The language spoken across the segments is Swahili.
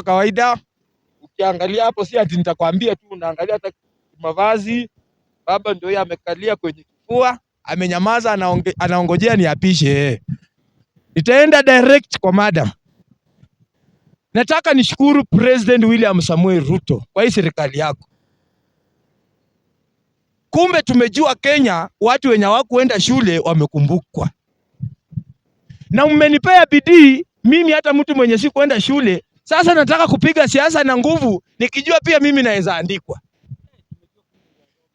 kawaida. Ukiangalia hapo si ati nitakwambia tu, unaangalia hata mavazi. Baba ndio yeye amekalia kwenye kifua, amenyamaza, anaongojea niapishe. Nitaenda direct kwa madam. Nataka nishukuru President William Samuel Ruto kwa hii serikali yako. Kumbe tumejua Kenya watu wenye hawakuenda shule wamekumbukwa. Na mmenipea bidii mimi, hata mtu mwenye si kuenda shule. Sasa nataka kupiga siasa na nguvu, nikijua pia mimi naweza andikwa.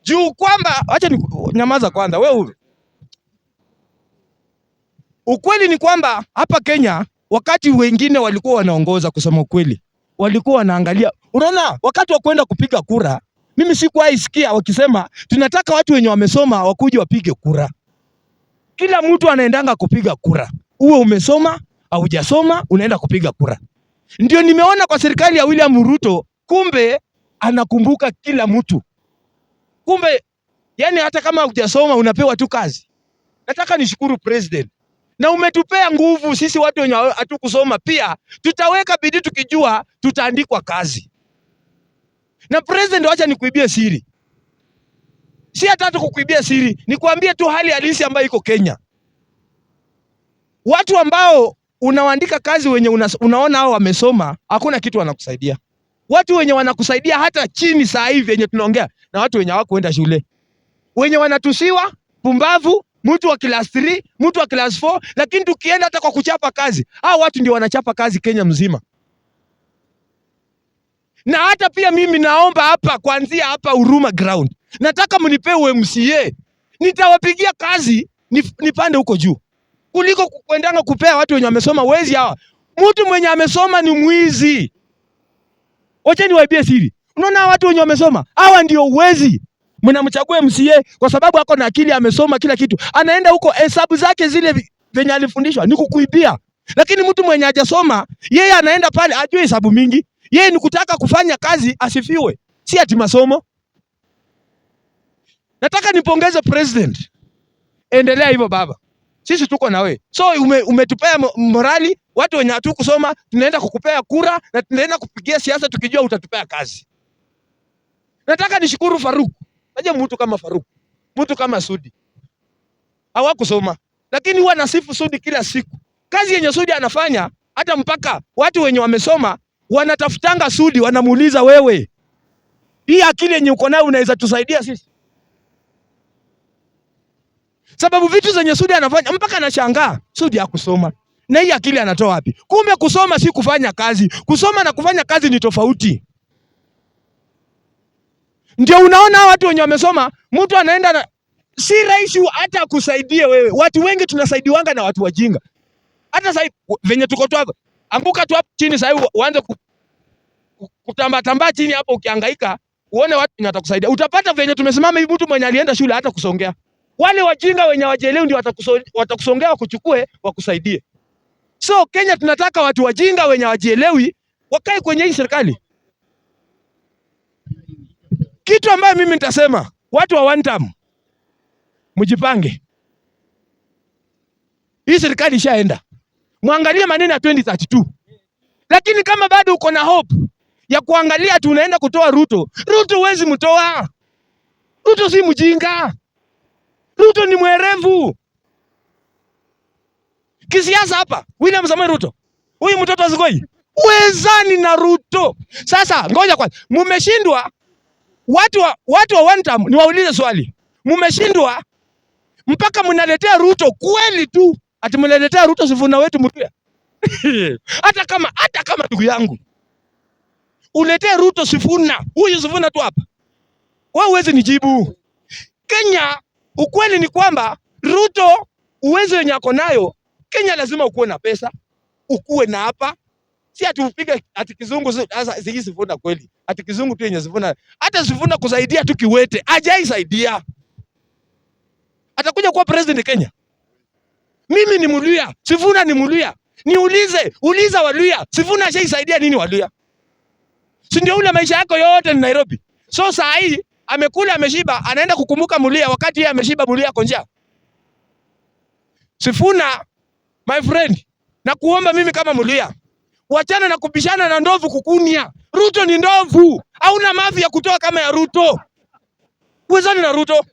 Juu kwamba, acha ni nyamaza kwanza wewe. Ukweli ni kwamba hapa Kenya wakati wengine walikuwa wanaongoza, kusema ukweli, walikuwa wanaangalia. Unaona, wakati wa kwenda kupiga kura, mimi sikuwahi sikia wakisema tunataka watu wenye wamesoma wakuje wapige kura. Kila mtu anaendanga kupiga kura. Uwe umesoma au hujasoma, unaenda kupiga kura. Ndio nimeona kwa serikali ya William Ruto, kumbe anakumbuka kila mtu. Kumbe yani hata kama hujasoma unapewa tu kazi. Nataka nishukuru president. Na umetupea nguvu sisi watu wenye hatukusoma pia, tutaweka bidii tukijua tutaandikwa kazi. Na president, acha nikuibie siri. Si hata kukuibia siri, nikuambie tu hali halisi ambayo iko Kenya. Watu ambao unawaandika kazi wenye unaona hao wamesoma, hakuna kitu wanakusaidia. Watu wenye wanakusaidia hata chini saa hivi yenye tunaongea na watu wenye hawakuenda shule. Wenye wanatusiwa, pumbavu, mtu wa class 3, mtu wa class 4, lakini tukienda hata kwa kuchapa kazi, hao watu ndio wanachapa kazi Kenya mzima. Na hata pia mimi naomba hapa, kuanzia hapa Huruma Ground, nataka mnipewe MCA. Nitawapigia kazi nipande huko juu. Kuliko kuendanga kupea watu wenye wamesoma. Wezi hawa. Mtu mwenye amesoma ni mwizi. Wacha niwaibie siri. Unaona watu wenye wamesoma, hawa ndio wezi. Mnamchagua MCA kwa sababu ako na akili, amesoma kila kitu. Anaenda huko, hesabu zake zile venye alifundishwa ni kukuibia. Lakini mtu mwenye hajasoma, yeye anaenda pale ajue hesabu mingi. Yeye ni kutaka kufanya kazi asifiwe. Si ati masomo. Nataka nipongeze president. Endelea hivyo baba. Sisi tuko na wewe. So umetupea morali, watu wenye hatukusoma tunaenda kukupea kura na tunaenda kupigia siasa tukijua utatupea kazi. Nataka nishukuru Faruk. Aje mtu kama Faruk, mtu kama Sudi. Hawakusoma, lakini huwa nasifu Sudi kila siku. Kazi yenye Sudi anafanya, hata mpaka watu wenye wamesoma wanatafutanga Sudi, wanamuuliza wewe, hii akili yenye uko nayo unaweza tusaidia sisi? Sababu vitu zenye Sudi anafanya mpaka anashangaa, Sudi hakusoma. Na hii akili anatoa wapi? Kumbe kusoma si kufanya kazi. Kusoma na kufanya kazi ni tofauti. Ndio unaona watu wenye wamesoma, mtu anaenda na si rahisi hata kusaidie wewe. Watu wengi tunasaidiwanga na watu wajinga. Hata sasa venye tuko tu hapa, anguka tu hapo chini sasa uanze kutamba chini hapo ukihangaika, uone watu watakusaidia. Utapata venye tumesimama hivi, mtu mwenye alienda shule hata kusongea. Wale wajinga wenye wajielewi ndio watakusongea wakuchukue wakusaidie. So Kenya tunataka watu wajinga wenye wajielewi wakae kwenye hii serikali. Kitu ambayo mimi nitasema, watu wa one term, mjipange. Hii serikali ishaenda. Muangalie maneno ya 2032. Lakini kama bado uko na hope ya kuangalia tunaenda kutoa Ruto, Ruto huwezi mtoa. Ruto si mjinga. Ruto ni mwerevu. Kisiasa hapa, William Samuel Ruto, huyu mtoto azigoi wezani na Ruto. Sasa ngoja kwanza, mumeshindwa watu wa one term, niwaulize swali. Mumeshindwa mpaka mnaletea Ruto kweli tu, ati mnaletea Ruto Sifuna wetu Muluya. hata kama ndugu yangu uletee Ruto Sifuna, huyu Sifuna tu hapa, wewe huwezi nijibu. Kenya ukweli ni kwamba Ruto uwezo wenye ako nayo, Kenya lazima ukuwe na pesa, ukuwe na hapa. Si ati upige ati kizungu sasa si Sifuna kweli. Ati kizungu tu yenye Sifuna, hata Sifuna kusaidia tu Kiwete, hajaisaidia. Atakuja kuwa president Kenya. Mimi ni Muluya, Sifuna ni Muluya. Uliza Waluya, Sifuna ashaisaidia nini Waluya? Si ndio ule maisha yako yote ni Nairobi. So saa hii amekula ameshiba, anaenda kukumbuka Muluya wakati yeye ameshiba, Muluya ako njaa. Sifuna, my friend, na kuomba mimi kama Muluya, Wachana na kubishana na ndovu kukunia. Ruto ni ndovu. Hauna mavi ya kutoa kama ya Ruto. Uwezani na Ruto.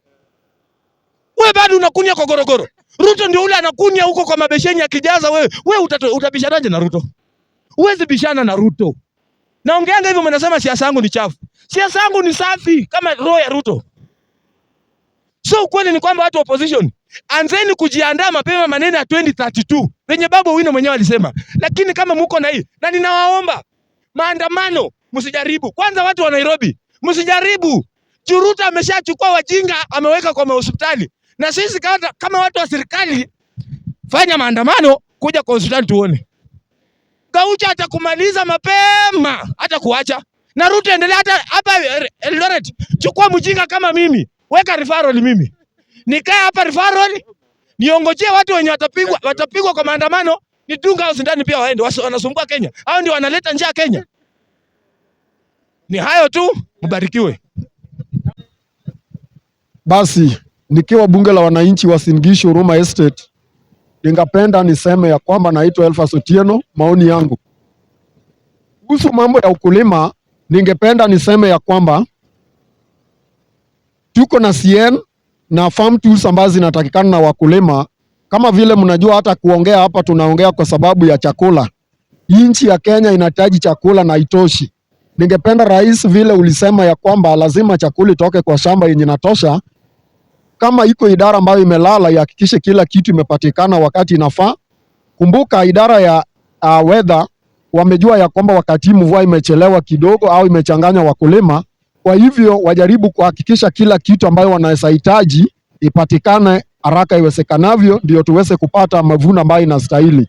Wewe bado unakunia kwa gorogoro. Ruto ndio ule anakunia huko kwa mabesheni akijaza wewe. Wewe utabishanaje na Ruto? Uwezi bishana na Ruto. Naongeanga hivyo mnasema siasa yangu ni chafu. Siasa yangu ni safi kama roho ya Ruto. So ukweli ni kwamba watu opposition, anzeni kujiandaa mapema maneno ya 2032. Venye Babu Owino mwenyewe alisema. Lakini kama muko na hii, na ninawaomba maandamano msijaribu. Kwanza watu wa Nairobi, msijaribu. Ruto ameshachukua wajinga ameweka kwa hospitali. Na sisi kama watu wa serikali, fanya maandamano kuja kwa hospitali tuone. Gaucha atakumaliza mapema, hata kuacha. Na Ruto endelea hata hapa Eldoret. Chukua mjinga kama mimi, weka referral mimi. Nikae hapa referral, niongojee watu wenye watapigwa kwa maandamano, nitunga hao sindani pia waende, wanasumbua Kenya. Hao ndio wanaleta njaa Kenya. Ni hayo tu, mbarikiwe. Basi, nikiwa bunge la wananchi wa Uasin Gishu Huruma Estate, ningependa niseme ya kwamba naitwa Elfas Otieno. Maoni yangu kuhusu mambo ya ukulima, ningependa niseme ya kwamba tuko na CN na farm tools ambazo zinatakikana na wakulima. Kama vile mnajua, hata kuongea hapa tunaongea kwa sababu ya chakula. Nchi ya Kenya inahitaji chakula na itoshi. Ningependa rais, vile ulisema ya kwamba lazima chakula itoke kwa shamba yenye natosha, kama iko idara ambayo imelala, ihakikishe kila kitu imepatikana wakati inafaa. Kumbuka idara ya weather wamejua ya kwamba wakati mvua imechelewa kidogo au imechanganya wakulima, kwa hivyo wajaribu kuhakikisha kila kitu ambayo wanahitaji ipatikane haraka iwezekanavyo, ndio tuweze kupata mavuno ambayo inastahili.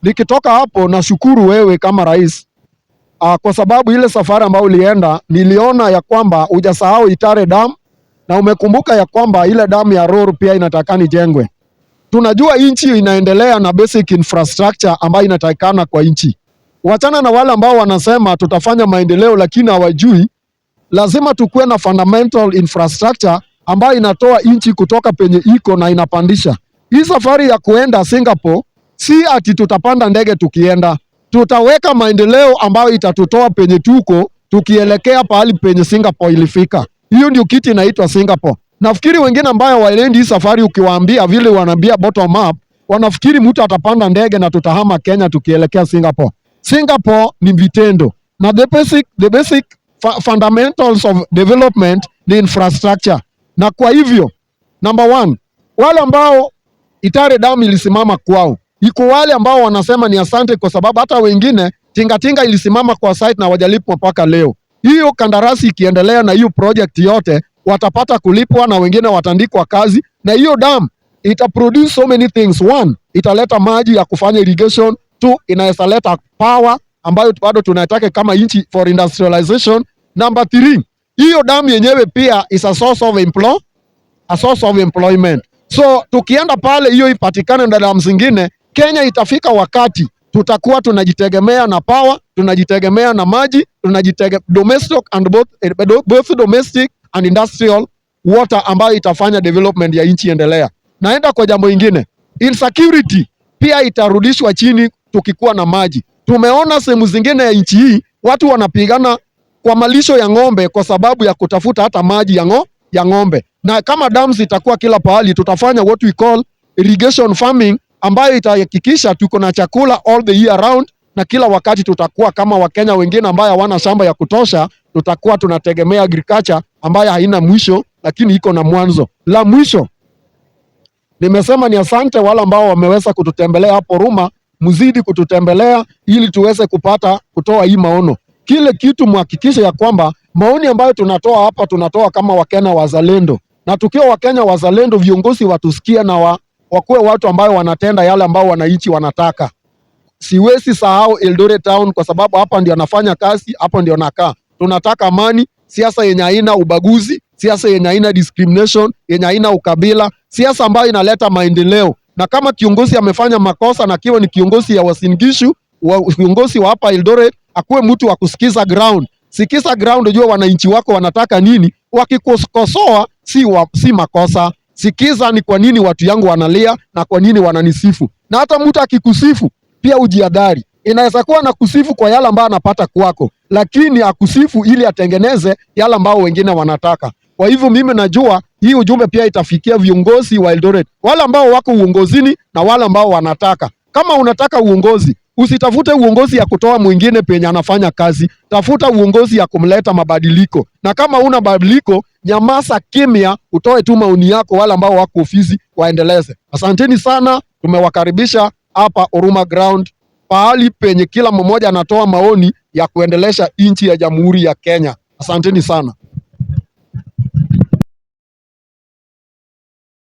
Nikitoka hapo, nashukuru wewe kama rais kwa sababu ile safari ambayo ulienda, niliona ya kwamba hujasahau Itare Dam na umekumbuka ya kwamba ile damu ya Ror pia inatakana ijengwe. Tunajua nchi inaendelea na basic infrastructure ambayo inatakana kwa nchi. Wachana na wale ambao wanasema tutafanya maendeleo lakini hawajui lazima tukue na fundamental infrastructure ambayo inatoa nchi kutoka penye iko na inapandisha. Hii safari ya kuenda Singapore si ati tutapanda ndege tukienda. Tutaweka maendeleo ambayo itatutoa penye tuko tukielekea pahali penye Singapore ilifika. Hiyo ndio kitu inaitwa Singapore. Nafikiri wengine ambao waelendi hii safari ukiwaambia vile wanaambia bottom up, wanafikiri mtu atapanda ndege na tutahama Kenya tukielekea Singapore. Singapore ni vitendo. Na the basic fundamentals of development ni infrastructure. Na kwa hivyo, number one, wale ambao Itare Dam ilisimama kwao, iko wale ambao wanasema ni asante kwa sababu hata wengine tingatinga ilisimama kwa site na wajalipwa mpaka leo. Hiyo kandarasi ikiendelea na hiyo project yote watapata kulipwa na wengine watandikwa kazi, na hiyo dam ita produce so many things. One, italeta maji ya kufanya irrigation. Two, inaweza leta power ambayo bado tunataka kama nchi for industrialization. Number three, hiyo dam yenyewe pia is a source of employment. So tukienda pale hiyo ipatikane na dam zingine, Kenya itafika wakati tutakuwa tunajitegemea na power, tunajitegemea na maji, both domestic and industrial water ambayo itafanya development ya nchi endelea. Naenda kwa jambo ingine, insecurity pia itarudishwa chini tukikuwa na maji. Tumeona sehemu zingine ya nchi hii watu wanapigana kwa malisho ya ng'ombe kwa sababu ya kutafuta hata maji ya ng'ombe. Na kama dams itakuwa kila pahali, tutafanya what we call irrigation farming ambayo itahakikisha tuko na chakula all the year round, na kila wakati tutakuwa kama Wakenya wengine ambao hawana shamba ya kutosha, tutakuwa tunategemea agriculture ambayo haina mwisho lakini iko na mwanzo. La mwisho, nimesema ni asante wale ambao wameweza kututembelea hapo Huruma, mzidi kututembelea ili tuweze kutoa hii maono. Kile kitu muhakikishe ya kwamba maoni ambayo tunatoa hapa tunatoa kama Wakenya wazalendo, na tukiwa Wakenya wazalendo, viongozi watusikia na wakuwe watu ambao wanatenda yale ambao wananchi wanataka. Siwezi sahau Eldoret Town kwa sababu hapa ndio anafanya kazi, hapa ndio nakaa. Tunataka amani, siasa yenye haina ubaguzi, siasa yenye haina discrimination, yenye haina ukabila, siasa ambayo inaleta maendeleo. Na kama kiongozi amefanya makosa na kiwa ni kiongozi ya Uasin Gishu, kiongozi wa hapa Eldoret, akuwe mtu wa kusikiza ground. Sikiza ground, unajua wananchi wako wanataka nini. Wakikosoa si makosa. Sikiza ni kwa nini watu yangu wanalia na kwa nini wananisifu. Na hata mtu akikusifu pia ujiadhari. Inaweza kuwa na kusifu kwa yale ambayo anapata kwako, lakini akusifu ili atengeneze yale ambao wengine wanataka. Kwa hivyo mimi najua hii ujumbe pia itafikia viongozi wa Eldoret, wale ambao wako uongozini na wale ambao wanataka. Kama unataka uongozi, usitafute uongozi ya kutoa mwingine penye anafanya kazi, tafuta uongozi ya kumleta mabadiliko. Na kama una mabadiliko, nyamaza kimya, utoe tu maoni yako, wale ambao wako ofisi waendeleze. Asanteni sana, tumewakaribisha hapa Huruma Ground, pahali penye kila mmoja anatoa maoni ya kuendelesha nchi ya Jamhuri ya Kenya. Asanteni sana.